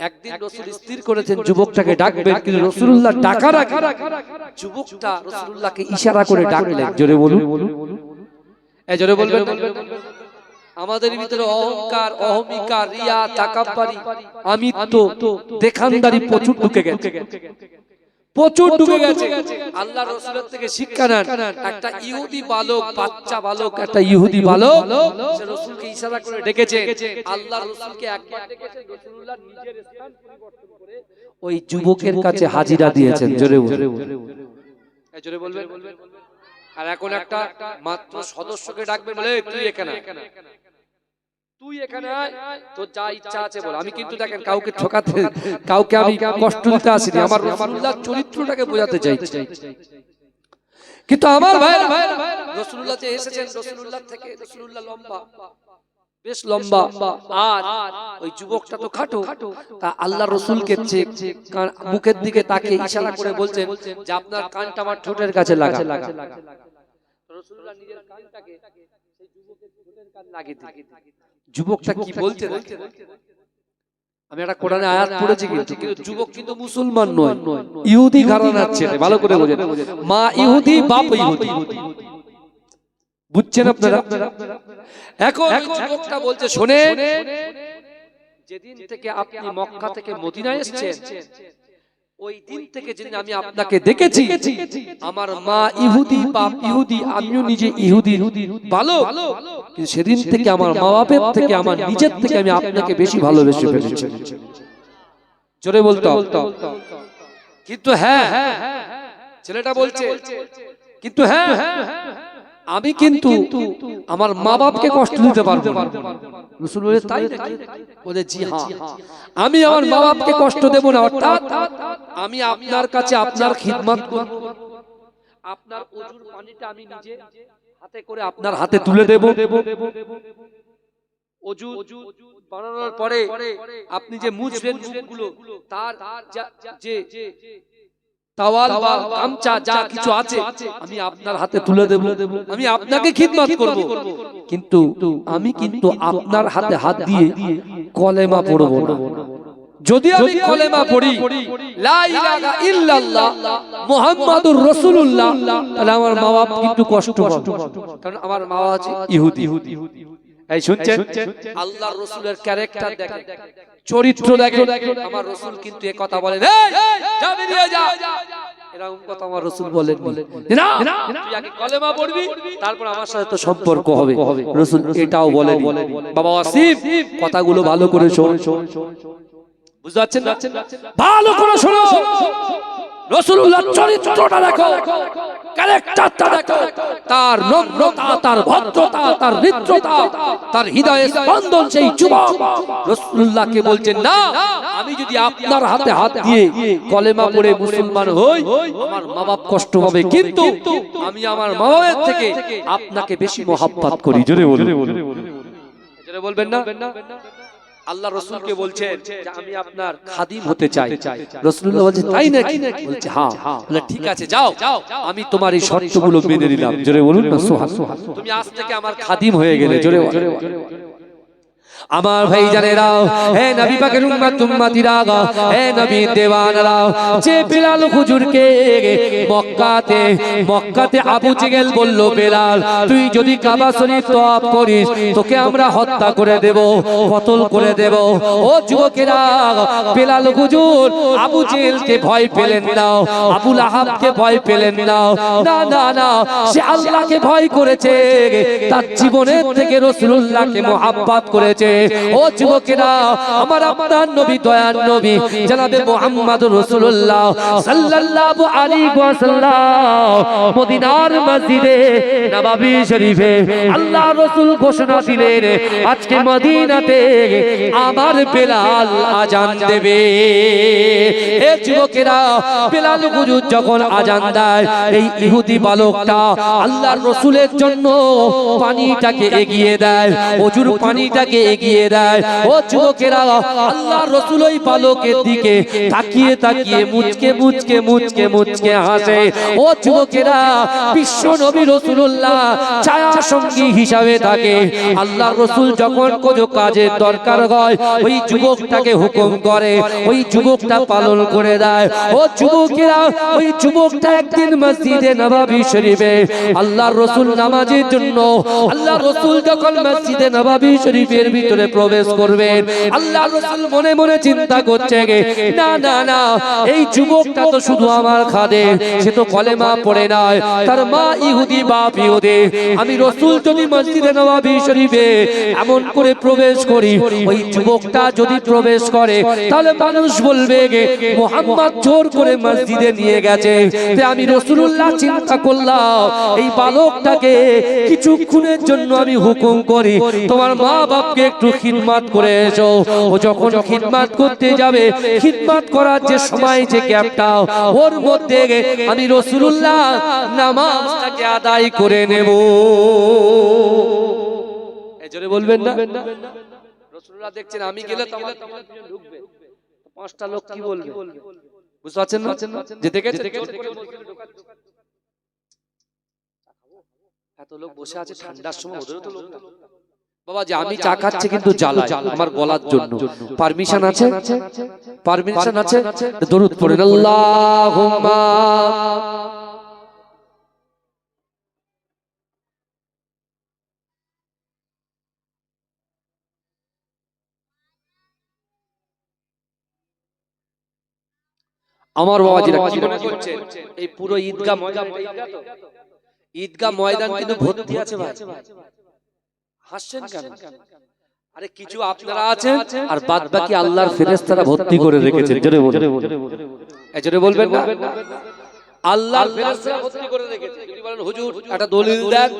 একদিন রাসূল স্থির করেছেন যুবকটাকে ডাকবেন, কিন্তু রাসূলুল্লাহ ডাকার আগে যুবকটা রাসূলুল্লাহকে ইশারা করে ডাকলেন। জোরে বলুন, এই জোরে বলবেন। আমাদের ভিতরে অহংকার, অহমিকা, রিয়া, তাকাব্বুরি, আমিত্ব, দেখানদারি প্রচুর ঢুকে গেছে, প্রচুর ঢুকে গেছে। আল্লাহর রাসূলের থেকে শিক্ষা নেন। একটা ইহুদি বালক, বাচ্চা বালক, একটা ইহুদি বালক সে রাসূলকে ইশারা করে ডেকেছে। আল্লাহর রাসূলকে একবার ডেকেছেন, রাসূলুল্লাহ নিজের স্থান পরিবর্তন করে ওই যুবকের কাছে হাজিরা দিয়েছেন। জোরে জোরে বলবেন। আর এখন একটা মাত্র সদস্যকে ডাকবেন, বলে তুই এখানে আয়, তোর যা ইচ্ছা আছে বল। আমি কিন্তু দেখেন কাউকে ঠকাতে, কাউকে আমি কষ্ট দিতে আসিনি, আমার রাসূলুল্লাহর চরিত্রটাকে বোঝাতে চাইছি। কিন্তু আমার ভাইরা রাসূলুল্লাহ যে এসেছেন, রাসূলুল্লাহ থেকে রাসূলুল্লাহ লম্বা, বেশ লম্বা, আর ওই যুবকটা তো খাটো। তা আল্লাহর রাসূলকে মুখের দিকে তাকিয়ে ইশারা করে বলছেন যে আপনার কানটা আমার ঠোঁটের কাছে লাগা। রাসূলুল্লাহ নিজের কানটাকে সেই যুবকের ঠোঁটের কাছে লাগিয়ে দিলেন। যুবকটা কি বলছে? আমি একটা কোরআনে আয়াত পড়েছি, কিন্তু যুবক কিন্তু মুসলমান নয়, ইহুদি ঘরানার ছেলে। ভালো করে বোঝেন, মা ইহুদি বাপ ইহুদি। বুঝছেন আপনারা? এখন যুবকটা বলছে শুনেন, যেদিন থেকে আপনি মক্কা থেকে মদিনায় এসেছেন ওই দিন থেকে যেদিন আমি আপনাকে দেখেছি, আমার মা ইহুদি বাপ ইহুদি, আমিও নিজে ইহুদি ভালো, কিন্তু সেদিন থেকে আমার মা বাপের থেকে আমার নিজের থেকে আমি আপনাকে বেশি ভালোবেসে ফেলেছি। জোরে বলতো। কিন্তু হ্যাঁ, ছেলেটা বলছে কিন্তু হ্যাঁ, আমি কিন্তু আমার মা বাপকে কষ্ট দিতে পারবো না। রাসূল বলে তাই নাকি? বলে জি হ্যাঁ, আমি আমার মা বাপকে কষ্ট দেব না, অর্থাৎ আমি আপনার কাছে আপনার খিদমত করব, আপনার ওযুর পানিটা আমি নিজে হাতে করে আপনার হাতে তুলে দেব। ওযু বানানোর পরে আপনি যে মুছবেন মুখগুলো, তার যে তাওয়াল বা গামছা যা কিছু আছে আমি আপনার হাতে তুলে দেব, আমি আপনাকে খিদমত করব, কিন্তু আমি কিন্তু আপনার হাতে হাত দিয়ে কলেমা পড়ব না। যদি আমি কলেমা পড়ি লা ইলাহা ইল্লাল্লাহ মুহাম্মাদুর রাসূলুল্লাহ, তাহলে আমার মা বাপ কিন্তু কষ্ট পাবে, কারণ আমার মা বাবা আছে ইহুদি। এই শুনছেন? আল্লাহর রাসূলের ক্যারেক্টার দেখেন, চরিত্র দেখেন। আমার রাসূল কিন্তু এই কথা বলেন, এই যা বেরিয়ে যা, এরকম কথা আমার রাসূল বলেন না, তুই আগে কলেমা পড়বি তারপর আমার সাথে তো সম্পর্ক হবে। রাসূল এটাও বলেন। বাবা আসিফ, কথাগুলো ভালো করে শোন, বুঝতে পারছেন না? ভালো করে শোনো। রাসূলুল্লাহর চরিত্রটা দেখো, ক্যারেক্টারটা দেখো, তার নম্রতা, তার ভদ্রতা, তার হৃদ্যতা, তার হৃদয়ের স্পন্দন। সেই যুবক রাসূলুল্লাহকে বলছেন, না, আমি যদি আপনার হাতে হাত দিয়ে কলেমা পড়ে মুসলমান হই, আমার মা বাপ কষ্ট হবে, কিন্তু আমি আমার মা বাবার থেকে আপনাকে বেশি মহব্বত করি। জোরে বলুন, জোরে বলবেন না? আল্লাহ রাসূলকে বলছেন যে আমি আপনার খাদিম হতে চাই। রাসূলুল্লাহ বলছেন, তাই নাকি? বলছে, হ্যাঁ। বলে, ঠিক আছে, যাও, আমি তোমার এই শর্তগুলো মেনে নিলাম। জোরে বলুন না সুবহানাল্লাহ। তুমি আজ থেকে আমার খাদিম হয়ে গেলে। জোরে বলুন। আমার ভাই জানেরা, হে নবী পাকের উম্মত উম্মতিরা, হে নবী দেওয়ানরা, যে বিলাল হুজুরকে মক্কাতে আবু জেহেল বলল, বেলাল, তুই যদি কাবা শরীফ তওয়াফ করিস, তোকে আমরা হত্যা করে দেব, কতল করে দেব। ও যুবকেরা, বেলাল হুজুর আবু জেহেলকে ভয় পেলেন না, আবু লাহাবকে ভয় পেলেন না, না না না, সে আল্লাহকে ভয় করেছে, তার জীবনের থেকে রাসূলুল্লাহকে মহব্বত করেছে। ও যুবকেরা, আমার আপনার নবী, দয়ার নবী জনাবে মুহাম্মদুর রাসূলুল্লাহ সাল্লাল্লাহু আলাইহি ওয়াসাল্লাম মদিনার মসজিদে নববী শরীফে আল্লাহ রাসূল ঘোষণা দিলেন, আজকে মদিনাতে আমার বেলাল আজান দেবে। হে যুবকেরা, বেলাল হুজুর যখন আজান দেয়, এই ইহুদি বালকটা আল্লাহর রাসূলের জন্য পানিটাকে এগিয়ে দেয়, ওজুর পানিটাকে এগিয়ে দেয়। ও যুবকেরা, আল্লাহর রাসূল ওই বালকের দিকে তাকিয়ে তাকিয়ে মুচকে মুচকে মুচকে মুচকে হাসে। ও যুবকেরা, বিশ্ব নবী রাসূলুল্লাহ ছায়া সঙ্গী হিসাবে থাকে। আল্লাহর রাসূল যখন কোনো কাজের দরকার হয়, ওই যুবকটাকে হুকুম করে, ওই যুবকটা পালন করে দেয়। ও যুবকেরা, ওই যুবকটা একদিন মসজিদে নববী শরীফে আল্লাহর রাসূল নামাজের জন্য, আল্লাহর রাসূল যখন মসজিদে নববী শরীফের ভিতরে প্রবেশ করবেন, আল্লাহর রাসূল মনে মনে চিন্তা করছে, না না না, এই যুবকটা তো শুধু আমার খাদেম, সে তো কলেমা পড়ে নাই, তার মা ইহুদি, বাপ ইহুদি। আমি রাসূল যদি মসজিদে নববী শরীফে এমন করে প্রবেশ করি, ওই যুবকটা যদি প্রবেশ করে, তাহলে মানুষ বলবে মুহাম্মদ জোর করে মসজিদে নিয়ে গেছে। তাই আমি রাসূলুল্লাহ চিন্তা করলাম, এই বালকটাকে কিছুক্ষণের জন্য আমি হুকুম করি, তোমার মা বাপকে একটু খিদমত করে এসো। ও যখন খিদমত করতে যাবে, খিদমত করার যে সময়, যে গ্যাপটা, ওর মধ্যে আমি রাসূলুল্লাহ নামাজটাকে আদায় করে নেব। এজরে বলবেন না? রাসূলুল্লাহ দেখছেন আমি গেলে তো আমার পিছনে ঢুকবে, পাঁচটা লোক কি বলবে? বুঝতে পারছেন না? যে দেখেছেন এত লোক বসে আছে ঠান্ডার সময়, ওদেরও তো লোক। বাবা যে আমি চা খাচ্ছি কিন্তু জ্বালা আমার গলার জন্য, পারমিশন আছে? পারমিশন আছে? দরুদ পড়েন, আল্লাহুম্মা। আমার বাবাজিরা কি মনে করছেন, এই পুরো ঈদগাহ ময়দান, ঈদগাহ ময়দান কিন্তু ভর্তি আছে ভাই। হাসছেন কেন? আরে কিছু আপনারা আছেন আর বাদ বাকি আল্লাহর ফেরেশতারা ভর্তি করে রেখেছেন। জোরে বলুন, জোরে বলবেন না? আল্লাহর ফেরেশতারা ভর্তি করে রেখেছে। যদি বলেন হুজুর একটা দলিল দেন,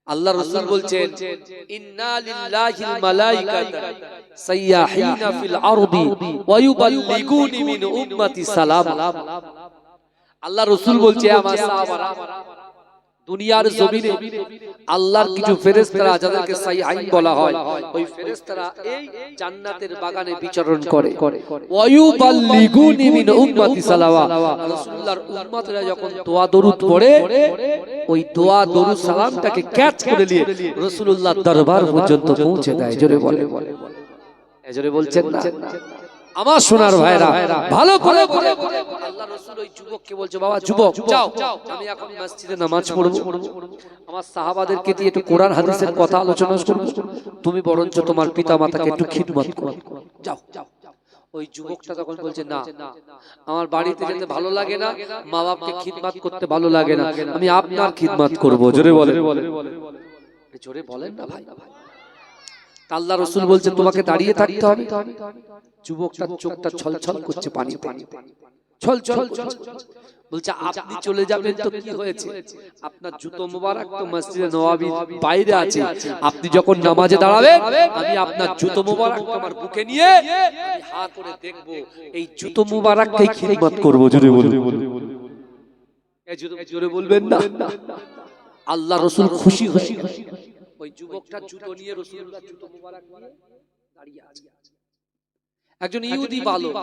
আল্লাহর রাসূল বলছেন, ইন্না লিল্লাহিল মালাইকাতা সাইয়াহিনা ফিল আরদি ওয়া ইউবাল্লিগুনি মিন উম্মতি সালাম। আল্লাহর রাসূল বলছে, আমার সাহাবারা, দুনিয়ার জমিনে আল্লাহর কিছু ফেরেশতারা যাদেরকে সাইয়াহিন বলা হয়, ওই ফেরেশতারা এই জান্নাতের বাগানে বিচরণ করে। ওয়া ইউবাল্লিগুনি মিন উম্মতি সালাওয়া। রাসূলুল্লাহর উম্মতরা যখন দোয়া দরুদ পড়ে, ওই দোয়া দরুদ সালামটাকে ক্যাচ করে নিয়ে রাসূলুল্লাহর দরবার পর্যন্ত পৌঁছে দেয়। জোরে বলে, জোরে বলছেন না? আমার সোনার ভাইরা ভালো করে বলে, আল্লাহর রাসূল ওই যুবককে বলছে, বাবা যুবক যাও, আমি এখন মসজিদে নামাজ পড়ব, আমার সাহাবাদেরকে দিয়ে একটু কোরআন হাদিসের কথা আলোচনা করব, তুমি বরঞ্চ তোমার পিতামাতাকে একটু খিদমত করো, যাও। ওই যুবকটা তখন বলছে, না, আমার বাড়িতে যেতে ভালো লাগে না, মা বাপকে খিদমত করতে ভালো লাগে না, আমি আপনার খিদমত করব। জোরে বলে, জোরে বলেন না ভাই। আল্লাহ রাসূল বলছে তোমাকে দাঁড়িয়ে থাকতে হবে। যুবকটার চোখটা ছলছল করছে পানি ছলছল বলছে আপনি চলে যাবেন তো কি হয়েছে, আপনার জুতো মোবারক তো মসজিদে নববীর বাইরে আছে, আপনি যখন নামাজে দাঁড়াবেন আমি আপনার জুতো মোবারক আমার বুকে নিয়ে আমি হাত করে দেখব, এই জুতো মোবারককে খিদমত করব। জোরে বলুন, এই জোরে বলবেন না। আল্লাহ রাসূল খুশি হয়ে ওই যুবকটা জুতো নিয়ে রাসূলুল্লাহ জুতো মোবারক নিয়ে দাঁড়িয়ে আছে। একজন ইহুদি বালক